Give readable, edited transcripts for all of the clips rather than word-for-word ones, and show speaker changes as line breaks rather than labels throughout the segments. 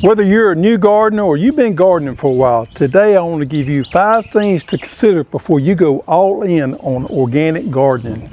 Whether you're a new gardener or you've been gardening for a while, today I want to give you 5 things to consider before you go all in on organic gardening.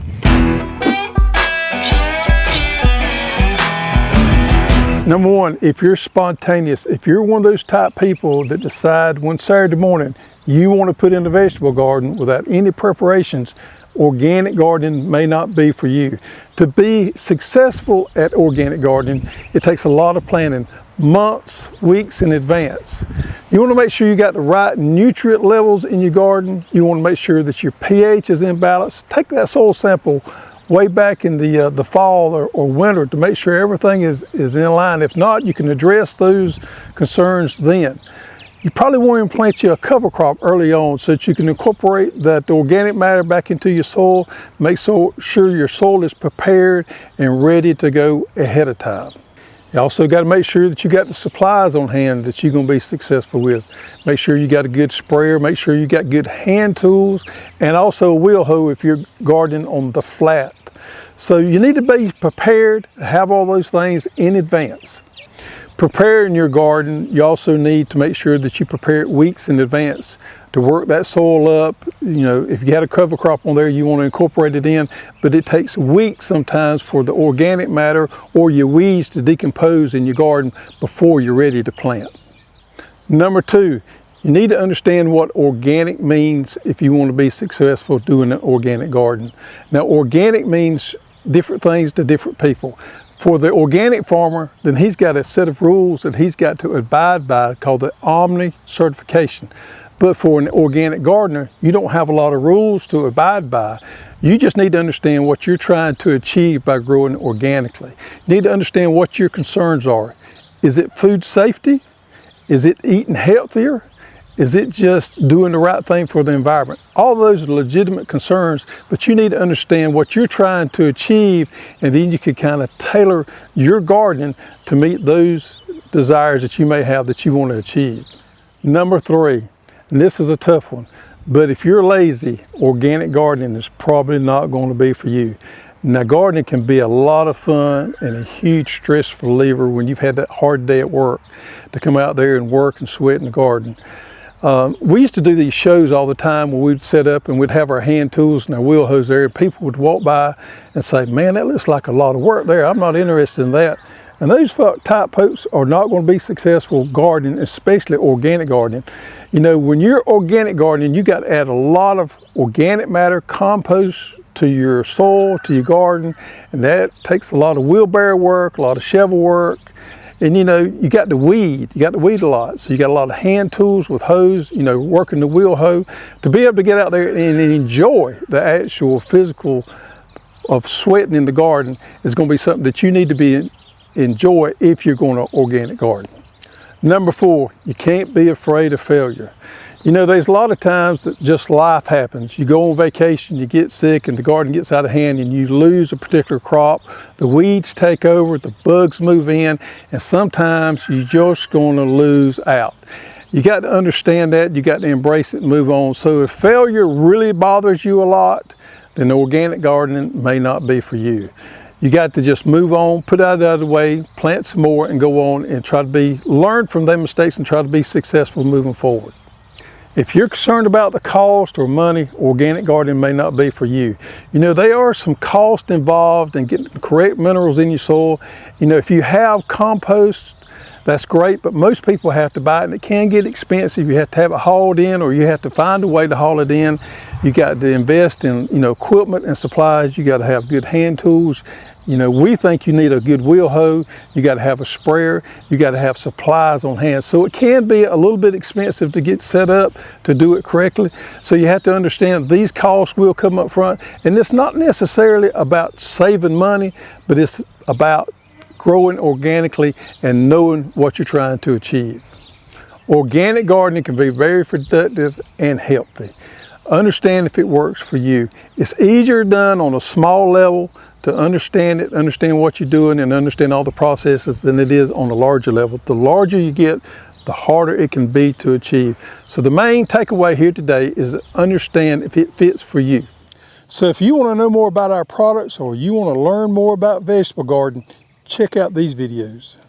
Number 1, if you're spontaneous, if you're one of those type people that decide one Saturday morning you want to put in a vegetable garden without any preparations, organic gardening may not be for you. To be successful at organic gardening, it takes a lot of planning, months, weeks in advance. You want to make sure you got the right nutrient levels in your garden. You want to make sure that your pH is in balance. Take that soil sample way back in the fall or winter to make sure everything is in line. If not, you can address those concerns then. You probably want to plant you a cover crop early on so that you can incorporate that organic matter back into your soil. Make sure your soil is prepared and ready to go ahead of time. You also got to make sure that you got the supplies on hand that you're going to be successful with. Make sure you got a good sprayer, make sure you got good hand tools, and also a wheel hoe if you're gardening on the flat. So you need to be prepared, have all those things in advance. Preparing your garden, you also need to make sure that you prepare it weeks in advance to work that soil up. You know, if you had a cover crop on there, you want to incorporate it in, but it takes weeks sometimes for the organic matter or your weeds to decompose in your garden before you're ready to plant. Number 2, you need to understand what organic means if you want to be successful doing an organic garden. Now, organic means different things to different people. For the organic farmer, then he's got a set of rules that he's got to abide by called the Omni certification. But for an organic gardener, you don't have a lot of rules to abide by. You just need to understand what you're trying to achieve by growing organically. You need to understand what your concerns are. Is it food safety? Is it eating healthier? Is it just doing the right thing for the environment? All those are legitimate concerns, but you need to understand what you're trying to achieve, and then you can kind of tailor your gardening to meet those desires that you may have that you want to achieve. Number 3, and this is a tough one, but if you're lazy, organic gardening is probably not going to be for you. Now, gardening can be a lot of fun and a huge stress reliever when you've had that hard day at work to come out there and work and sweat in the garden. We used to do these shows all the time where we'd set up and we'd have our hand tools and our wheel hose there, and people would walk by and say, man, that looks like a lot of work there. I'm not interested in that. And those type folks are not going to be successful gardening, especially organic gardening. You know, when you're organic gardening, you got to add a lot of organic matter, compost to your soil, to your garden, and that takes a lot of wheelbarrow work, a lot of shovel work. And you know, you got to weed a lot. So you got a lot of hand tools with hose, you know, working the wheel hoe. To be able to get out there and enjoy the actual physical of sweating in the garden is going to be something that you need to enjoy if you're going to organic garden. Number 4, you can't be afraid of failure. You know, there's a lot of times that just life happens. You go on vacation, you get sick, and the garden gets out of hand and you lose a particular crop. The weeds take over, the bugs move in, and sometimes you're just going to lose out. You got to understand that, you got to embrace it and move on. So if failure really bothers you a lot, then organic gardening may not be for you. You got to just move on, put it out of the way, plant some more, and go on and try to learn from their mistakes and try to be successful moving forward. If you're concerned about the cost or money, organic gardening may not be for you. You know, there are some cost involved in getting the correct minerals in your soil. You know, if you have compost, that's great, but most people have to buy it, and it can get expensive. You have to have it hauled in, or you have to find a way to haul it in. You got to invest in, you know, equipment and supplies. You got to have good hand tools. You know, we think you need a good wheel hoe. You got to have a sprayer. You got to have supplies on hand. So it can be a little bit expensive to get set up to do it correctly. So you have to understand these costs will come up front. And it's not necessarily about saving money, but it's about growing organically and knowing what you're trying to achieve. Organic gardening can be very productive and healthy. Understand if it works for you. It's easier done on a small level to understand it, understand what you're doing, and understand all the processes than it is on a larger level. The larger you get, the harder it can be to achieve. So the main takeaway here today is to understand if it fits for you. So if you want to know more about our products or you want to learn more about vegetable garden, check out these videos.